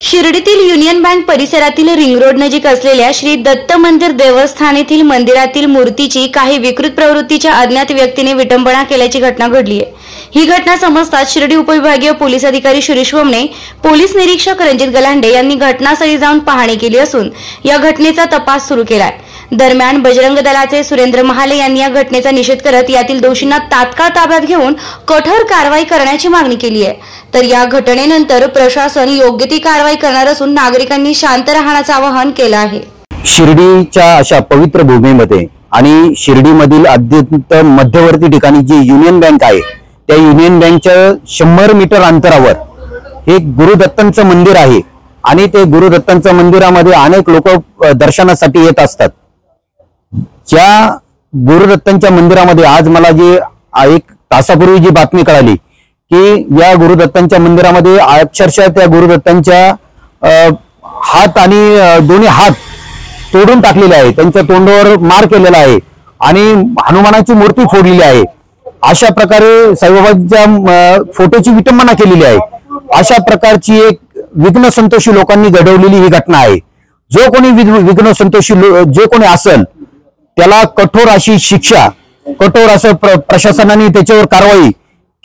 शिर्डीतील union bank परिसरातील ring road नजीक असलेल्या श्री दत्त मंदिर देवस्थान येथील मंदिरातील मूर्तीची काही विकृत प्रवृत्तीच्या अज्ञात व्यक्तीने विटंबना केल्याची घटना घडली आहे। ही घटना समजताच शिर्डी उपविभागीय पोलीस अधिकारी शिरीष वमने, पोलीस निरीक्षक रणजित गलांडे यांनी घटनास्थळी जाऊन पाहणी केली असून या घटनेचा तपास सुरू केला आहे। दरम्यान बजरंग दलाचे सुरेंद्र महाले यांनी या घटनेचा निषेध करत यातील दोषींना तात्काळ ताब्यात घेऊन कठोर कारवाई करण्याची मागणी केली आहे। तर या घटनेनंतर प्रशासन योग्य ती कारवाई करणार असून नागरिकांनी शांत राहण्याचे आवाहन केले आहे। शिर्डीच्या अशा पवित्र भूमीमध्ये आणि शिर्डीमधील अत्यंत मध्यवर्ती ठिकाणी जी युनियन बँक आहे त्या युनियन बँकच्या 100 मीटर अंतरावर हे गुरुदत्तांचं मंदिर आहे आणि ते गुरुदत्तांच्या मंदिरामध्ये अनेक लोक दर्शनासाठी येत असतात। ज्या गुरुदत्तांच्या मंदिरामध्ये आज मला जी एक तासापूर्वी जी बातमी कळाली की या गुरुदत्तांच्या मंदिरामध्ये अक्षरशः त्या गुरुदत्तांच्या हात आणि दोन्ही हात तोडून टाकलेले आहे, त्यांच्या तोंडावर मार केलेला आहे आणि हनुमानाची मूर्ती फोडलेली आहे। अशा प्रकारे साईबाबांच्या फोटोची विटंबना केलेली आहे। अशा प्रकारची एक विघ्न संतोषी लोकांनी घडवलेली ही घटना आहे। जो कोणी विघ्न संतोषी जे कोणी असेल त्याला कठोर अशी शिक्षा, कठोर असं प्रशासनाने त्याच्यावर कारवाई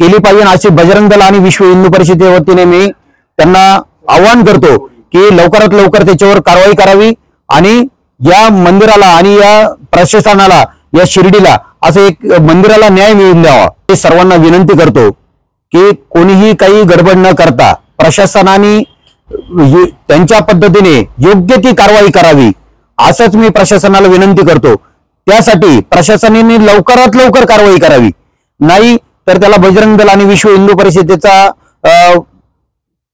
केली पाहिजे असे बजरंग दल आणि विश्व हिंदू परिषदेच्या वतीने मी त्यांना आवाहन करतो की लवकरात लवकर त्याच्यावर कारवाई करावी आणि या मंदिराला आणि या प्रशासनाला, या शिर्डीला असं एक मंदिराला न्याय मिळवून द्यावा हे सर्वांना विनंती करतो की कोणीही काही गडबड न करता प्रशासनाने त्यांच्या पद्धतीने योग्य ती कारवाई करावी असंच मी प्रशासनाला विनंती करतो। त्यासाठी प्रशासनाने लवकरात लवकर कारवाई करावी, नाही तर त्याला बजरंग दल आणि विश्व हिंदू परिषदेचा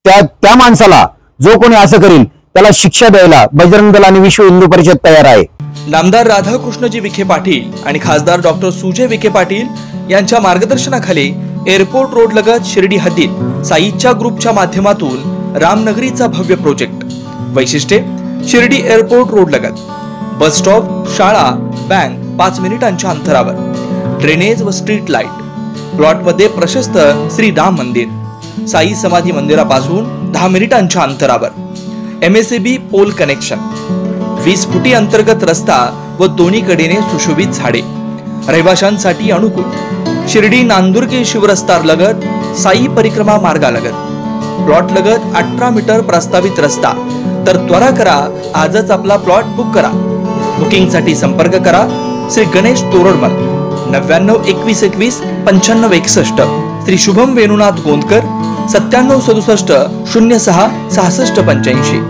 त्या माणसाला जो कोणी असं करील त्याला शिक्षा द्यायला बजरंग दल आणि विश्व हिंदू परिषद तयार आहे। नामदार राधाकृष्णजी विखे पाटील आणि खासदार डॉक्टर सुजय विखे पाटील यांच्या मार्गदर्शनाखाली एअरपोर्ट रोड लगत शिर्डी हद्दीत साईच्या ग्रुपच्या माध्यमातून रामनगरीचा भव्य प्रोजेक्ट। वैशिष्ट्ये शिर्डी एअरपोर्ट रोड लगत बस स्टॉप, शाळा, बँक 5 मिनिटांच्या अंतरावर, ड्रेनेज व स्ट्रीट लाईट, प्लॉट मध्ये प्रशस्त श्री राम मंदिर, साई समाधी मंदिरापासून 10 मिनिटांच्या अंतरावर, MSAB पोल कनेक्शन, 20 फुटी अंतर्गत रस्ता व दोन्ही कडेने सुशोभित झाडे, रहिवाशांसाठी अनुकूल, शिर्डी नांदुर्गे शिवरस्ता लगत साई परिक्रमा मार्गालगत, प्लॉट लगत 18 मीटर प्रस्तावित रस्ता। तर त्वरा करा, आजच आपला प्लॉट बुक करा। बुकिंग साठी संपर्क करा श्री गणेश तोरडमल 99 21 21 95 61, श्री शुभम वेणुनाथ गोंदकर 97 67 06 66 85।